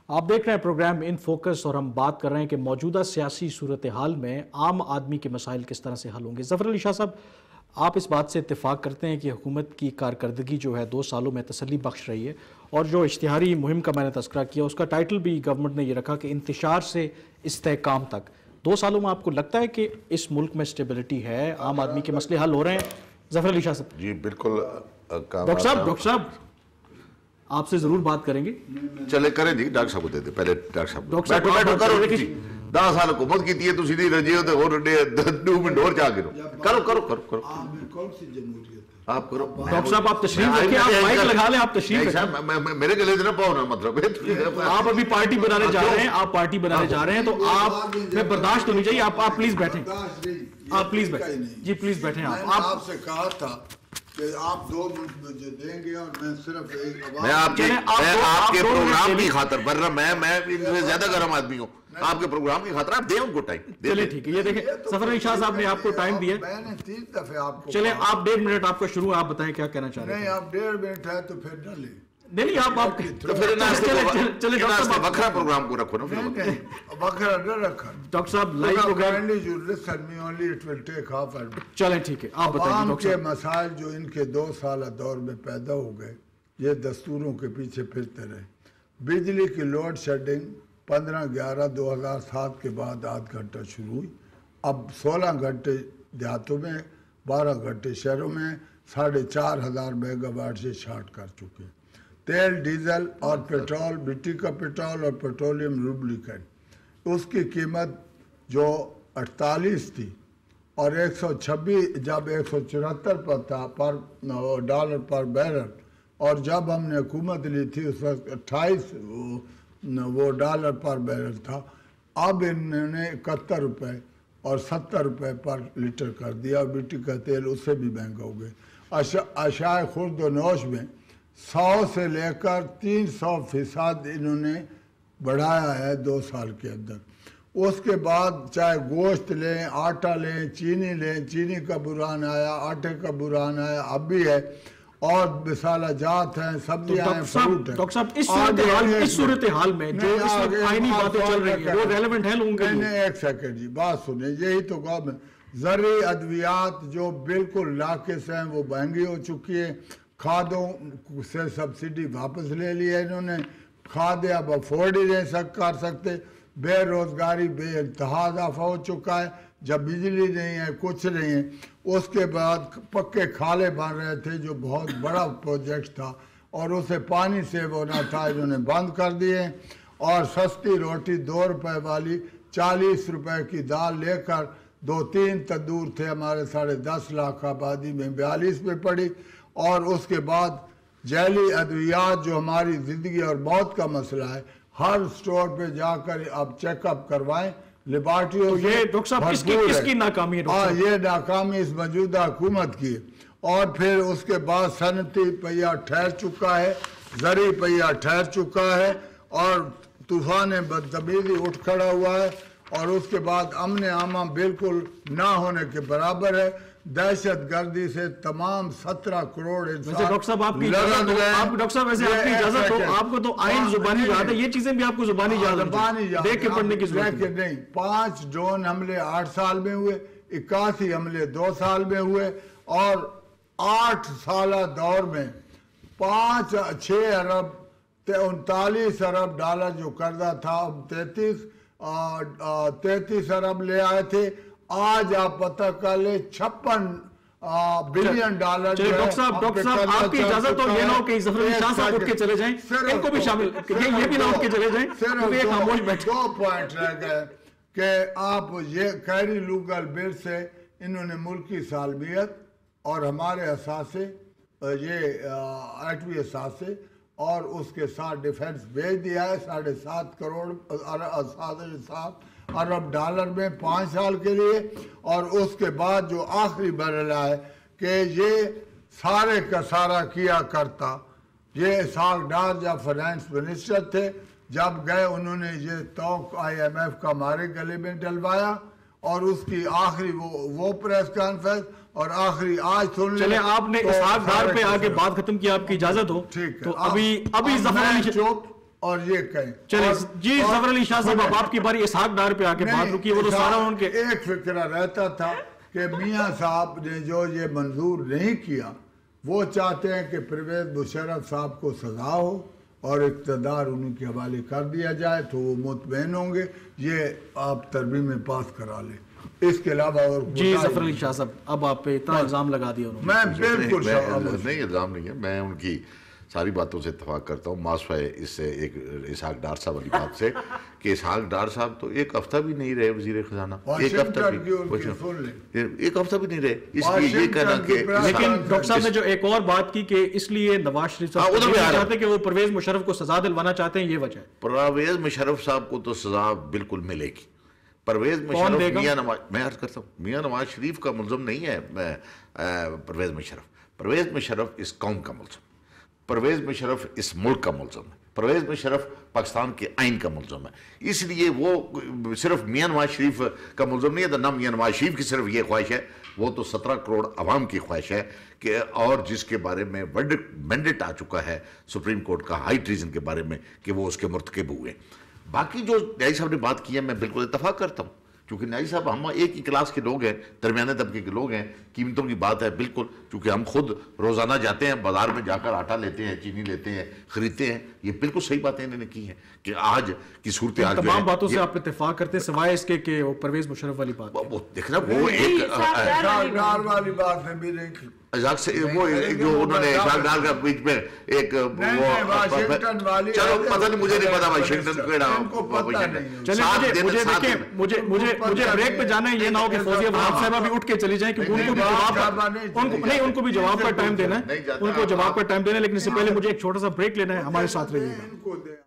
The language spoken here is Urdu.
آپ دیکھ رہے ہیں پروگرام ان فوکس اور ہم بات کر رہے ہیں کہ موجودہ سیاسی صورتحال میں عام آدمی کے مسائل کس طرح سے حل ہوں گے۔ ظفر علی شاہ صاحب، آپ اس بات سے اتفاق کرتے ہیں کہ حکومت کی کارکردگی جو ہے 2 سالوں میں تسلی بخش رہی ہے، اور جو اشتہاری مہم کا میں نے تذکرہ کیا اس کا ٹائٹل بھی گورنمنٹ نے یہ رکھا کہ انتشار سے استحکام تک۔ 2 سالوں میں آپ کو لگتا ہے کہ اس ملک میں اسٹیبلٹی ہے، عام آدمی کے مسئلے حل ہو رہے ہیں؟ ظفر علی شاہ صاحب جی بالکل۔ ڈاکٹر صاحب آپ سے ضرور بات کریں گے۔ چلے کریں جی، ڈاکٹر صاحب کو دے دیں پہلے۔ ڈاکٹر صاحب بیٹھو کرو جی، 10 سال حکومت کی ہے تسی دی رجی ہو تے اور 2 منٹ اور جا کے کرو کرو کرو کرو کون سی جمہوریت آپ کرو۔ ڈاکٹر صاحب آپ تشریف رکھیں، آپ مائک لگا لیں، آپ تشریف رکھیں۔ میرے گلے سے نہ پاؤ مطلب آپ ابھی پارٹی بنانے جا رہے ہیں، آپ پارٹی بنانے جا رہے ہیں تو آپ میں برداشت ہونی چاہیے۔ آپ پلیز بیٹھیں، آپ پلیز بیٹھیں جی، پلیز بیٹھیں۔ آپ سے کہا تھا کہ آپ 2 منٹ مجھے دیں گے اور میں صرف ایک میں آپ کے پروگرام کی خاطر ورنہ میں ان سے زیادہ گرم آدمی ہوں، آپ کے پروگرام کی خاطر آپ دیں ان کو ٹائم۔ چلے ٹھیک ہے، یہ دیکھیں ظفر علی شاہ صاحب نے آپ کو ٹائم دیا، میں نے 3 دفعے آپ کو چلے آپ 1.5 منٹ آپ کا شروع، آپ بتائیں کیا کہنا چاہ رہے ہیں؟ نہیں آپ 1.5 منٹ ہے تو پھر نہ لیں۔ نہیں آپ تو پھر وکھرا پروگرام کو رکھو نا۔ وکھرا نہ رکھا ڈاکٹر صاحب لائیو پروگرام، چلیں ٹھیک ہے، آپ بتائیں عوام ڈاکٹر کے صاحب۔ مسائل جو ان کے 2 سالہ دور میں پیدا ہو گئے، یہ دستوروں کے پیچھے پھرتے رہے۔ بجلی کی لوڈ شیڈنگ 15/11/2007 کے بعد 8 گھنٹہ شروع ہوئی، اب 16 گھنٹے دیہاتوں میں، 12 گھنٹے شہروں میں، 4,500 میگا واٹ سے شارٹ کر چکے۔ تیل، ڈیزل اور پیٹرول، مٹی کا پیٹرول اور پیٹرولیم لوبریکینٹ، اس کی قیمت جو 48 تھی اور 126 جب 174 پر تھا پر ڈالر پر بیرل، اور جب ہم نے حکومت لی تھی اس وقت 28 وہ ڈالر پر بیرل تھا، اب انہوں نے 71 روپے اور 70 روپے پر لیٹر کر دیا، اور مٹی کا تیل اس سے بھی مہنگا ہو گئے۔ اشیاء خورد و نوش میں 100 سے لے کر 300% انہوں نے بڑھایا ہے 2 سال کے اندر۔ اس کے بعد چاہے گوشت لیں، آٹا لیں، چینی لیں، چینی کا بحران آیا، آٹے کا بحران آیا، اب بھی ہے، اور مسالہ جات ہیں، سبزیاں ہیں، فروٹ ہیں۔ ڈاکٹر صاحب اس صورتحال میں جو اس وقت آئینی باتیں چل رہی ہیں وہ ریلیونٹ ہیں لوگوں کے لیے؟ نہیں، ایک سیکنڈ جی، بات سنیں، یہی تو گورنمنٹ زرعی ادویات جو بالکل ناقص ہیں وہ مہنگی ہو چکی ہے، کھادوں سے سبسڈی واپس لے لی ہے انہوں نے، کھادیں اب افورڈ ہی نہیں کر سکتے، بے روزگاری بے انتہا اضافہ ہو چکا ہے، جب بجلی نہیں ہے کچھ نہیں ہے۔ اس کے بعد پکے کھالے بن رہے تھے جو بہت بڑا پروجیکٹ تھا، اور اسے پانی سیو ہونا تھا، انہوں نے بند کر دیے، اور سستی روٹی 2 روپے والی 40 روپے کی دال لے کر 2-3 تندور تھے ہمارے 10.5 لاکھ آبادی میں 42 میں پڑی۔ اور اس کے بعد جعلی ادویات جو ہماری زندگی اور موت کا مسئلہ ہے، ہر سٹور پہ جا کر اب چیک اپ کروائیں، لیبارٹریوں سے یہ ڈاکٹر صاحب کس کی ناکامی ہے؟ ہاں، یہ ناکامی اس موجودہ حکومت کی ہے۔ اور پھر اس کے بعد صنعتی پہیہ ٹھہر چکا ہے، زرعی پہیہ ٹھہر چکا ہے، اور طوفان بدتمیزی اٹھ کھڑا ہوا ہے، اور اس کے بعد امن عامہ بالکل نہ ہونے کے برابر ہے۔ دہشت گردی سے تمام 17 کروڑ انسان ڈاکٹر صاحب آپ کی اجازت ہو، آپ کو تو آئین زبانی یاد ہے، یہ چیزیں بھی آپ کو زبانی یاد ہے، دیکھ کے پڑھنے کی ضرورت نہیں۔ 5 ڈرون حملے 8 سال میں ہوئے، 81 حملے 2 سال میں ہوئے، اور 8 سالہ دور میں 6 ارب 39 ارب ڈالر جو قرضہ تھا، اب 33 ارب لے آئے تھے۔ آج آپ پتہ کر لیں 56 بلین ڈالر جو ہے۔ ڈاکٹر صاحب آپ کی اجازت ہو، یہ نہ ہو کہ ظفر علی شاہ صاحب اٹھ کے چلے جائیں، ان کو بھی شامل، یہ بھی نہ اٹھ کے چلے جائیں، کیونکہ یہ خاموش بیٹھے۔ 2 پوائنٹ رہ گئے کہ آپ یہ کیری لوگل بل سے انہوں نے ملکی سالمیت اور ہمارے اثاثے، یہ ایٹمی اثاثے اور اس کے ساتھ ڈیفنس بھیج دیا ہے 7.5 کروڑ ارب ڈالر میں 5 سال کے لیے۔ اور اس کے بعد جو آخری مرحلہ ہے کہ یہ سارے کا سارا کیا کرتا، یہ اسحاق ڈار جب فائنانس منسٹر تھے، جب گئے انہوں نے یہ توق IMF کا ہمارے گلے میں ڈلوایا، اور اس کی آخری وہ پریس کانفرنس اور آخری آج سن لیں۔ چلیں آپ نے اسحاق ڈار پہ آگے بات ختم کی، آپ کی اجازت ہو ٹھیک ہے، تو ابھی ظفر علی اور یہ کہیں چلیں جی ظفر علی شاہ صاحب اب آپ کی باری اسحاق ڈار پہ آ کے بات رکی، وہ تو سارا ان کے ایک فکرہ رہتا تھا کہ میاں صاحب نے جو یہ منظور نہیں کیا، وہ چاہتے ہیں کہ پرویز مشرف صاحب کو سزا ہو اور اقتدار ان کے حوالے کر دیا جائے تو وہ مطمئن ہوں گے، یہ آپ ترمیم پاس کرا لیں، اس کے علاوہ اور جی ظفر علی شاہ صاحب اب آپ پہ اتنا الزام لگا دیا انہوں نے۔ میں بالکل نہیں الزام نہیں ہے، میں ان کی ساری باتوں سے اتفاق کرتا ہوں، ماسوائے اس سے ایک اسحاق ڈار صاحب والی بات سے کہ اسحاق ڈار صاحب تو ایک ہفتہ بھی نہیں رہے وزیر خزانہ، ایک ہفتہ بھی نہیں رہے، اس لیے یہ کہنا کہ لیکن ڈاکٹر صاحب نے جو ایک اور بات کی کہ اس لیے نواز شریف صاحب چاہتے کہ وہ پرویز مشرف کو سزا دلوانا چاہتے ہیں، یہ وجہ ہے۔ پرویز مشرف صاحب کو تو سزا بالکل ملے گی۔ پرویز مشرف میں عرض کرتا ہوں میاں نواز شریف کا ملزم نہیں ہے پرویز مشرف اس قوم کا ملزم، پرویز مشرف اس ملک کا ملزم ہے، پرویز مشرف پاکستان کے آئین کا ملزم ہے، اس لیے وہ صرف میاں نواز شریف کا ملزم نہیں ہے، نہ میاں نواز شریف کی صرف یہ خواہش ہے، وہ تو 17 کروڑ عوام کی خواہش ہے کہ اور جس کے بارے میں مینڈیٹ آ چکا ہے سپریم کورٹ کا ہائی ٹریزن کے بارے میں کہ وہ اس کے مرتکب ہوئے۔ باقی جو نیازی صاحب نے بات کی ہے میں بالکل اتفاق کرتا ہوں، کیونکہ نیازی صاحب ہم ایک ہی کلاس کے لوگ ہیں، درمیانے طبقے کے لوگ ہیں، قیمتوں کی بات ہے بالکل، کیونکہ ہم خود روزانہ جاتے ہیں بازار میں جا کر آٹا لیتے ہیں، چینی لیتے ہیں، خریدتے ہیں، یہ بالکل صحیح باتیں انہوں نے کی ہیں کہ آج کی صورتحال جو ہے تمام باتوں سے آپ اتفاق کرتے ہیں سوائے اس کے کہ وہ پرویز مشرف والی بات وہ دیکھنا وہ ایک ڈار والی بات ہے بھی نہیں، وہ جو انہوں نے اسحاق ڈار کا بیچ میں ایک چلو پتہ نہیں، مجھے نہیں پتا واشنگٹن مجھے بریک پہ جانا ہے، یہ نہ ہو کہ فوزیہ وہاب صاحبہ بھی اٹھ کے چلی جائیں کیونکہ ان کو بھی جواب کا ٹائم دینا ہے، ان کو جواب کا ٹائم دینا ہے، لیکن اس سے پہلے مجھے ایک چھوٹا سا بریک لینا ہے، ہمارے ساتھ رہیے گا۔